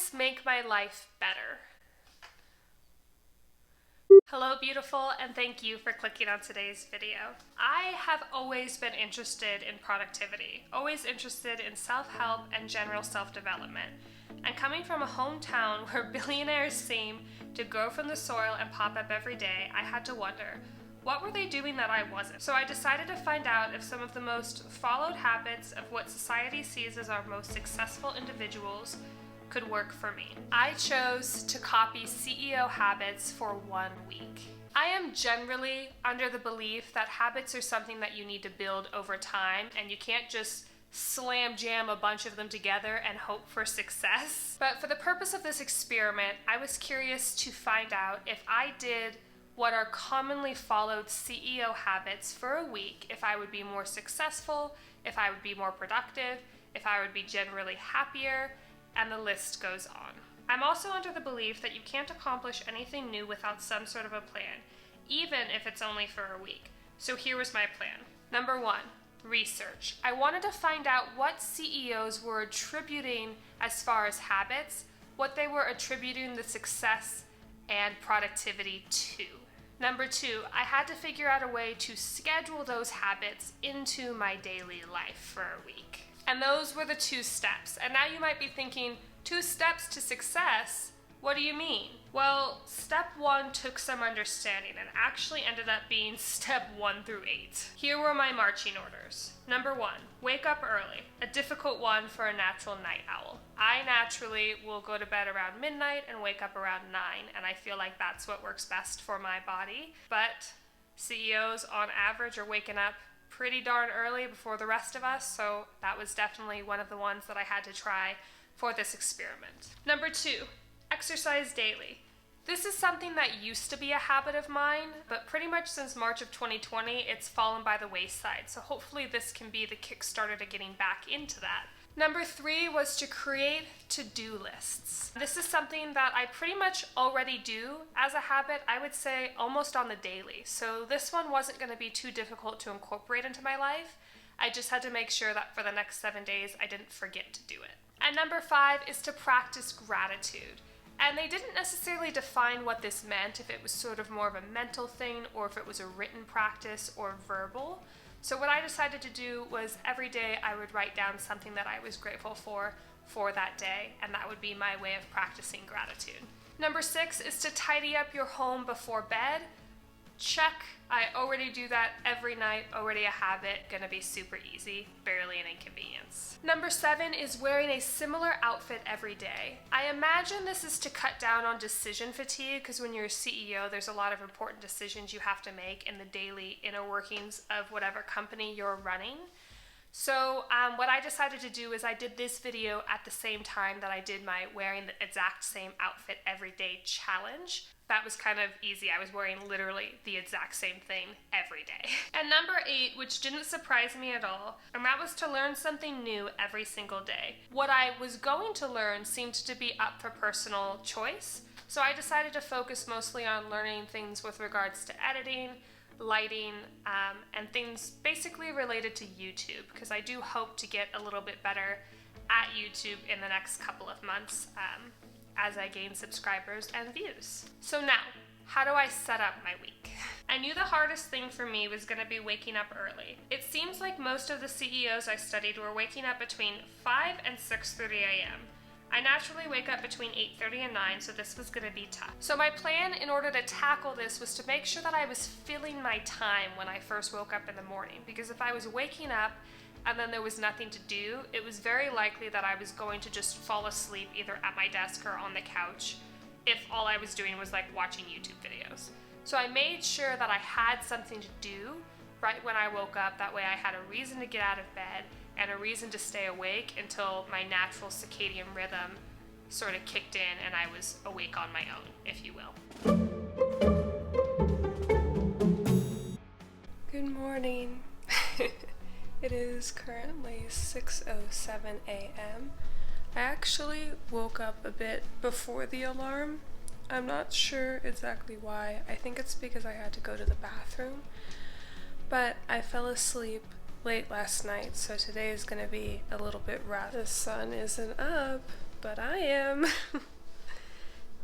habits make my life better. Hello beautiful, and thank you for clicking on today's video. I have always been interested in productivity, always interested in self-help and general self-development. And coming from a hometown where billionaires seem to grow from the soil and pop up every day, I had to wonder, what were they doing that I wasn't? So I decided to find out if some of the most followed habits of what society sees as our most successful individuals could work for me. I chose to copy CEO habits for 1 week. I am generally under the belief that habits are something that you need to build over time, and you can't just slam jam a bunch of them together and hope for success. But for the purpose of this experiment, I was curious to find out if I did what are commonly followed CEO habits for a week, if I would be more successful, if I would be more productive, if I would be generally happier, and the list goes on. I'm also under the belief that you can't accomplish anything new without some sort of a plan, even if it's only for a week. So here was my plan. Number 1, research. I wanted to find out what CEOs were attributing as far as habits, what they were attributing the success and productivity to. Number 2, I had to figure out a way to schedule those habits into my daily life for a week. And those were the 2 steps. And now you might be thinking, 2 steps to success? What do you mean? Well, step 1 took some understanding and actually ended up being step 1 through 8. Here were my marching orders. Number 1, wake up early. A difficult one for a natural night owl. I naturally will go to bed around midnight and wake up around 9, and I feel like that's what works best for my body. But CEOs on average are waking up pretty darn early before the rest of us, so that was definitely one of the ones that I had to try for this experiment. Number 2, exercise daily. This is something that used to be a habit of mine, but pretty much since March of 2020, it's fallen by the wayside, so hopefully this can be the Kickstarter to getting back into that. Number 3 was to create to-do lists. This is something that I pretty much already do as a habit, I would say almost on the daily. So this one wasn't going to be too difficult to incorporate into my life. I just had to make sure that for the next 7 days I didn't forget to do it. And number 5 is to practice gratitude. And they didn't necessarily define what this meant, if it was sort of more of a mental thing or if it was a written practice or verbal. So what I decided to do was every day I would write down something that I was grateful for that day, and that would be my way of practicing gratitude. Number 6 is to tidy up your home before bed. Check. I already do that every night, already a habit, gonna be super easy, barely an inconvenience. Number 7 is wearing a similar outfit every day. I imagine this is to cut down on decision fatigue, because when you're a CEO, there's a lot of important decisions you have to make in the daily inner workings of whatever company you're running. So what I decided to do is I did this video at the same time that I did my wearing the exact same outfit every day challenge. That was kind of easy. I was wearing literally the exact same thing every day. And number 8, which didn't surprise me at all, and that was to learn something new every single day. What I was going to learn seemed to be up for personal choice, so I decided to focus mostly on learning things with regards to editing, lighting, and things basically related to YouTube, because I do hope to get a little bit better at YouTube in the next couple of months as I gain subscribers and views. So now, how do I set up my week? I knew the hardest thing for me was going to be waking up early. It seems like most of the CEOs I studied were waking up between 5 and 6:30 a.m. I naturally wake up between 8:30 and 9, so this was going to be tough. So my plan in order to tackle this was to make sure that I was filling my time when I first woke up in the morning, because if I was waking up and then there was nothing to do, it was very likely that I was going to just fall asleep either at my desk or on the couch if all I was doing was like watching YouTube videos. So I made sure that I had something to do right when I woke up. That way I had a reason to get out of bed and a reason to stay awake until my natural circadian rhythm sort of kicked in and I was awake on my own, if you will. Good morning. It is currently 6:07 a.m. I actually woke up a bit before the alarm. I'm not sure exactly why. I think it's because I had to go to the bathroom. But I fell asleep late last night, so today is going to be a little bit rough. The sun isn't up, but I am.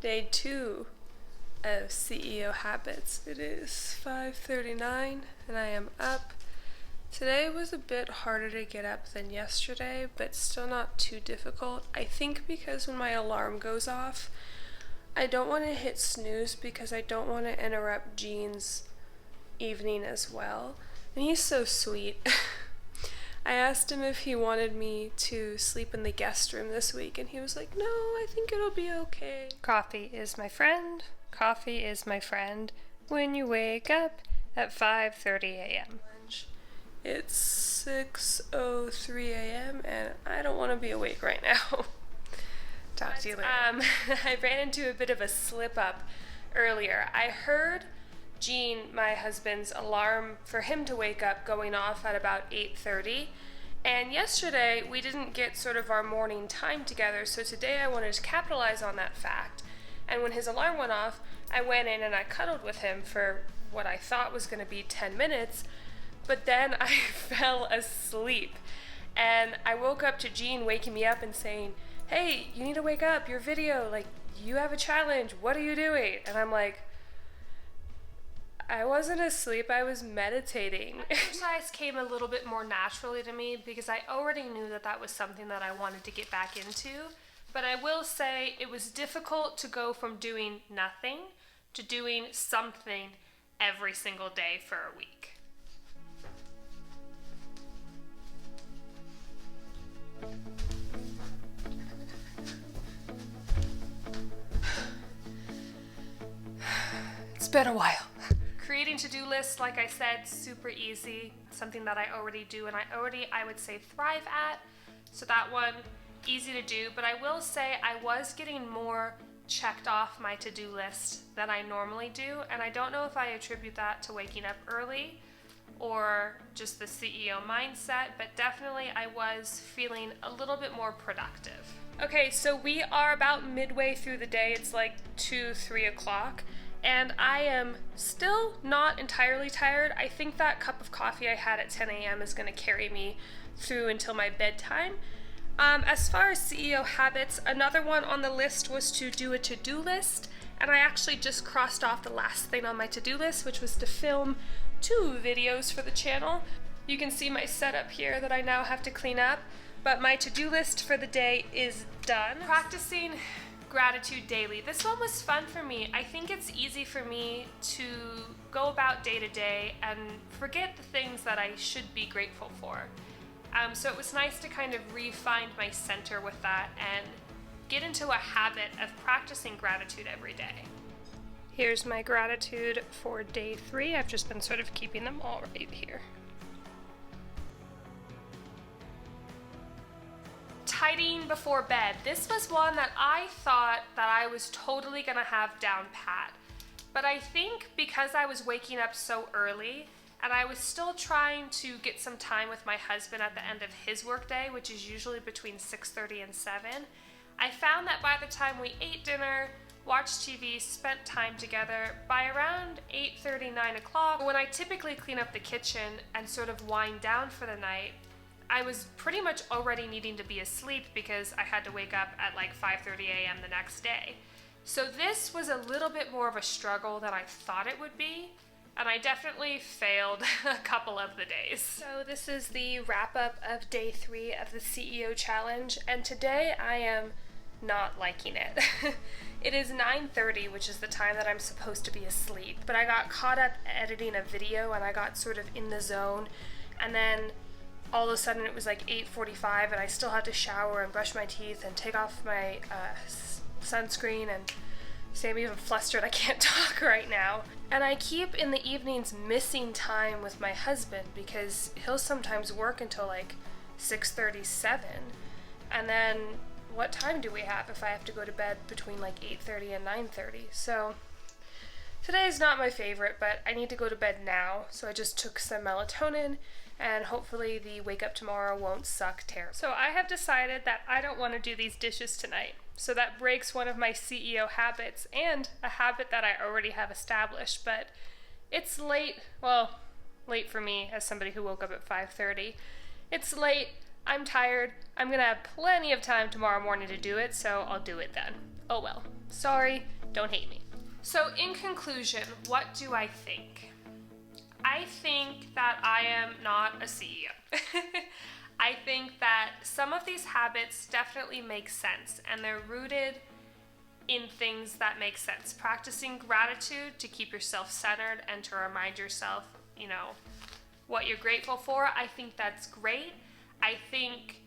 Day 2 of CEO Habits. It is 5:39 and I am up. Today was a bit harder to get up than yesterday, but still not too difficult. I think because when my alarm goes off, I don't want to hit snooze because I don't want to interrupt Gene's evening as well. And he's so sweet. I asked him if he wanted me to sleep in the guest room this week, and he was like, no, I think it'll be okay. Coffee is my friend. Coffee is my friend when you wake up at 5:30 a.m. It's 6:03 a.m. and I don't want to be awake right now. Talk to you later. I ran into a bit of a slip up earlier. I heard Gene, my husband's alarm for him to wake up going off at about 8:30. And yesterday we didn't get sort of our morning time together, so today I wanted to capitalize on that fact. And when his alarm went off, I went in and I cuddled with him for what I thought was going to be 10 minutes, but then I fell asleep. And I woke up to Gene waking me up and saying, hey, you need to wake up, your video, like, you have a challenge, what are you doing? And I'm like, I wasn't asleep, I was meditating. Exercise came a little bit more naturally to me because I already knew that that was something that I wanted to get back into. But I will say it was difficult to go from doing nothing to doing something every single day for a week. It's been a while. Creating to-do lists, like I said, super easy. Something that I already do and I would say, thrive at. So that one, easy to do. But I will say I was getting more checked off my to-do list than I normally do. And I don't know if I attribute that to waking up early or just the CEO mindset, but definitely I was feeling a little bit more productive. Okay, so we are about midway through the day. It's like 2-3 o'clock. And I am still not entirely tired. I think that cup of coffee I had at 10 a.m. is going to carry me through until my bedtime. As far as CEO habits, another one on the list was to do a to-do list. And I actually just crossed off the last thing on my to-do list, which was to film 2 videos for the channel. You can see my setup here that I now have to clean up. But my to-do list for the day is done. Practicing gratitude daily. This one was fun for me. I think it's easy for me to go about day to day and forget the things that I should be grateful for. So it was nice to kind of re-find my center with that and get into a habit of practicing gratitude every day. Here's my gratitude for day 3. I've just been sort of keeping them all right here. Tidying before bed. This was one that I thought that I was totally gonna have down pat. But I think because I was waking up so early and I was still trying to get some time with my husband at the end of his workday, which is usually between 6:30 and 7, I found that by the time we ate dinner, watched TV, spent time together, by around 8:30, 9 o'clock, when I typically clean up the kitchen and sort of wind down for the night, I was pretty much already needing to be asleep because I had to wake up at like 5:30 a.m. the next day. So this was a little bit more of a struggle than I thought it would be, and I definitely failed a couple of the days. So this is the wrap up of day 3 of the CEO challenge, and today I am not liking it. It is 9:30, which is the time that I'm supposed to be asleep, but I got caught up editing a video and I got sort of in the zone, and then all of a sudden it was like 8:45 and I still had to shower and brush my teeth and take off my sunscreen, and see, I'm even flustered, I can't talk right now. And I keep in the evenings missing time with my husband because he'll sometimes work until like 6:37, and then what time do we have if I have to go to bed between like 8:30 and 9:30? So today is not my favorite, but I need to go to bed now, so I just took some melatonin and hopefully the wake up tomorrow won't suck terribly. So I have decided that I don't want to do these dishes tonight. So that breaks one of my CEO habits and a habit that I already have established, but it's late, well, late for me as somebody who woke up at 5:30. It's late, I'm tired. I'm gonna have plenty of time tomorrow morning to do it, so I'll do it then. Oh well. Sorry, don't hate me. So in conclusion, what do I think? I think that I am not a CEO. I think that some of these habits definitely make sense, and they're rooted in things that make sense. Practicing gratitude to keep yourself centered and to remind yourself, what you're grateful for. I think that's great. I think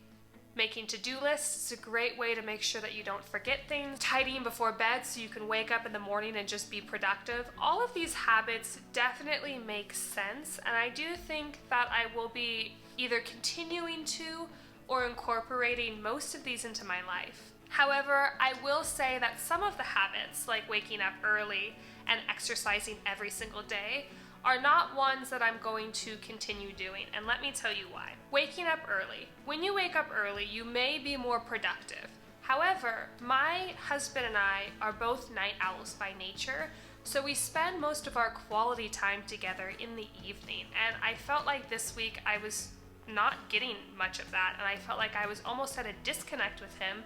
making to-do lists is a great way to make sure that you don't forget things. Tidying before bed so you can wake up in the morning and just be productive. All of these habits definitely make sense, and I do think that I will be either continuing to or incorporating most of these into my life. However, I will say that some of the habits, like waking up early and exercising every single day, are not ones that I'm going to continue doing, and let me tell you why. Waking up early. When you wake up early, you may be more productive. However, my husband and I are both night owls by nature, so we spend most of our quality time together in the evening, and I felt like this week I was not getting much of that, and I felt like I was almost at a disconnect with him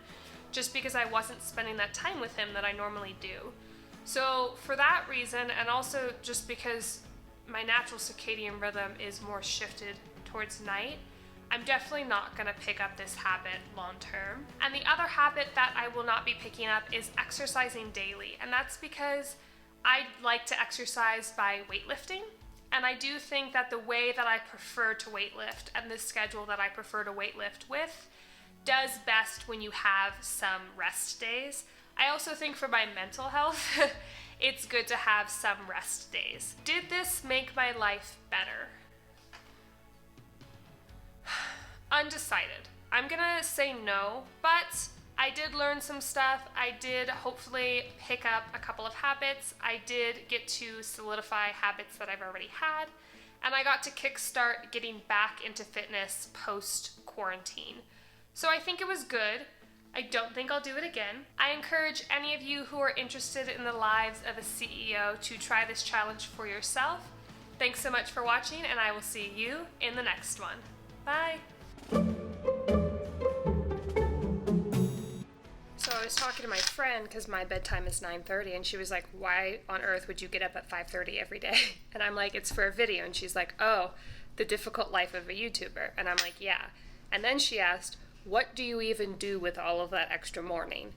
just because I wasn't spending that time with him that I normally do. So for that reason, and also just because my natural circadian rhythm is more shifted towards night, I'm definitely not going to pick up this habit long term. And the other habit that I will not be picking up is exercising daily, and that's because I like to exercise by weightlifting, and I do think that the way that I prefer to weightlift and the schedule that I prefer to weightlift with does best when you have some rest days. I also think for my mental health, it's good to have some rest days. Did this make my life better? Undecided. I'm gonna say no, but I did learn some stuff. I did hopefully pick up a couple of habits. I did get to solidify habits that I've already had, and I got to kickstart getting back into fitness post-quarantine. So I think it was good. I don't think I'll do it again. I encourage any of you who are interested in the lives of a CEO to try this challenge for yourself. Thanks so much for watching, and I will see you in the next one. Bye. So I was talking to my friend because my bedtime is 9:30, and she was like, why on earth would you get up at 5:30 every day? And I'm like, it's for a video. And she's like, oh, the difficult life of a YouTuber. And I'm like, yeah. And then she asked, what do you even do with all of that extra morning?